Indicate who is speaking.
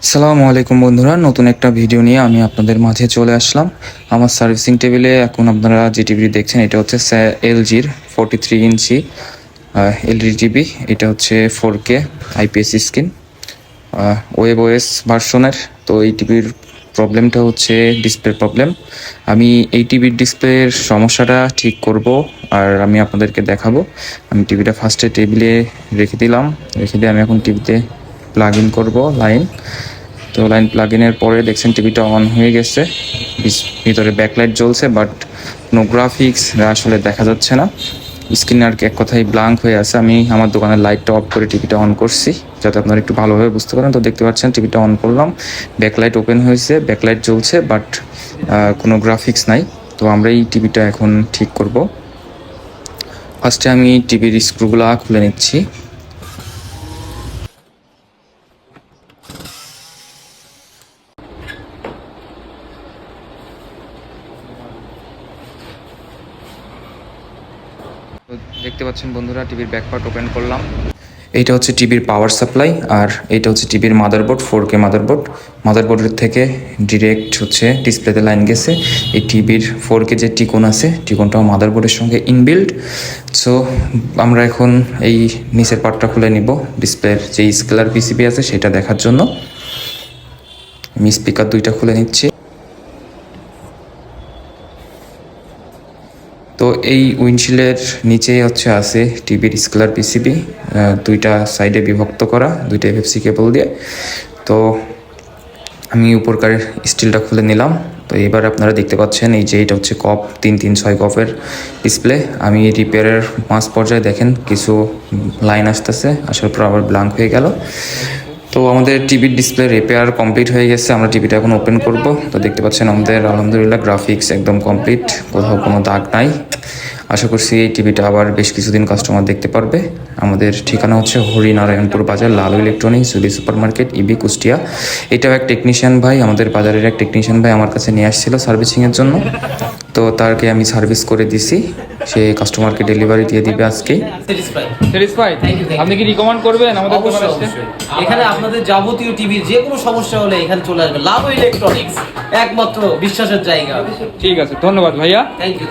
Speaker 1: আসসালামু আলাইকুম বন্ধুরা, নতুন একটা ভিডিও নিয়ে আমি আপনাদের মাঝে চলে আসলাম। আমার সার্ভিসিং টেবিলে এখন আপনারা যে টিভিটি দেখছেন এটা হচ্ছে এলজির 43 ইঞ্চি এলইডি টিভি। এটা হচ্ছে 4K IPS screen web OS ভার্সনের। তো এই টিভির প্রবলেমটা হচ্ছে ডিসপ্লে প্রবলেম। আমি এই টিভির ডিসপ্লের সমস্যাটা ঠিক করব আর আমি আপনাদেরকে দেখাবো। আমি টিভিটা ফার্স্টে টেবিলে রেখে দিলাম, রেখে দিয়ে আমি এখন টিভিতে প্লাগ ইন করবো লাইন। তো লাইন প্লাগ ইনের পরে দেখছেন টিভিটা অন হয়ে গেছে, ভিতরে ব্যাকলাইট জ্বলছে, বাট কোনো গ্রাফিক্স আসলে দেখা যাচ্ছে না। স্ক্রিন আর কি এক কথায় ব্ল্যাঙ্ক হয়ে আছে। আমি আমার দোকানের লাইটটা অফ করে টিভিটা অন করছি যাতে আপনারা একটু ভালোভাবে বুঝতে পারেন। তো দেখতে পাচ্ছেন টিভিটা অন করলাম, ব্যাকলাইট ওপেন হয়েছে, ব্যাকলাইট জ্বলছে, বাট কোনো গ্রাফিক্স নাই। তো আমরা এই টিভিটা এখন ঠিক করব। ফার্স্টে আমি টিভির স্ক্রুগুলো খুলে নিচ্ছি। তো দেখতে পাচ্ছেন বন্ধুরা, টিভির ব্যাক পার্ট ওপেন করলাম। এইটা হচ্ছে টিভির পাওয়ার সাপ্লাই, আর এইটা হচ্ছে টিভির মাদারবোর্ড, 4K মাদারবোর্ড। মাদারবোর্ডের থেকে ডিরেক্ট হচ্ছে ডিসপ্লেতে লাইন গেছে। এই টিভির 4K যে টিকন আছে, টিকনটাও মাদারবোর্ডের সঙ্গে ইনবিল্ড। সো আমরা এখন এই নিচের পার্টটা খুলে নিব, ডিসপ্লের যে স্কেলার পিসিবি আছে সেটা দেখার জন্য। আমি স্পিকার দুইটা খুলে নিচ্ছি। তো এই উইন্ডশিল্ডের নিচেই হচ্ছে আছে টিভির স্কেলার পিসিবি, দুইটা সাইডে বিভক্ত করা, দুইটা এফএফসি কেবল দিয়ে। তো আমি উপরকার স্টিলটা খুলে নিলাম। তো এবার আপনারা দেখতে পাচ্ছেন এই যে এটা হচ্ছে কপ 336 কপের ডিসপ্লে। আমি রিপেয়ারের মাঝ পর্যায়ে দেখেন কিছু লাইন আসতেছে, আসার পর আবার ব্ল্যাঙ্ক হয়ে গেল। তো আমাদের টিভির ডিসপ্লে রিপেয়ার কমপ্লিট হয়ে গেছে। আমরা টিভিটা এখন ওপেন করব। তো দেখতে পাচ্ছেন আমাদের আলহামদুলিল্লাহ গ্রাফিক্স একদম কমপ্লিট, কোথাও কোনো দাগ নাই। আশা করছি এই টিভিটা আবার বেশ কিছুদিন কাস্টমার দেখতে পারবে। আমাদের ঠিকানা হচ্ছে Harinarayanpur Bazar, Lalu electronics, Julie super market, EB, Kushtia. এটাও এক টেকনিশিয়ান ভাই, আমাদের বাজারের এক টেকনিশিয়ান ভাই আমার কাছে নিয়ে আসছিল সার্ভিসিংয়ের জন্য। তো তাকে আমি সার্ভিস করে দিছি, সে কাস্টমারকে ডেলিভারি দিয়ে দিবে আজকে।
Speaker 2: স্যাটিসফাইড? আপনি কি রিকমেন্ড করবেন আমাদের দোকানে আসতে?
Speaker 3: এখানে আপনাদের যাবতীয় টিভির যে কোনো সমস্যা হলে এখানে চলে আসবে। লাভ ইলেকট্রনিক্স একমাত্র বিশ্বাসের জায়গা।
Speaker 2: ঠিক আছে, ধন্যবাদ ভাইয়া।
Speaker 3: Thank you.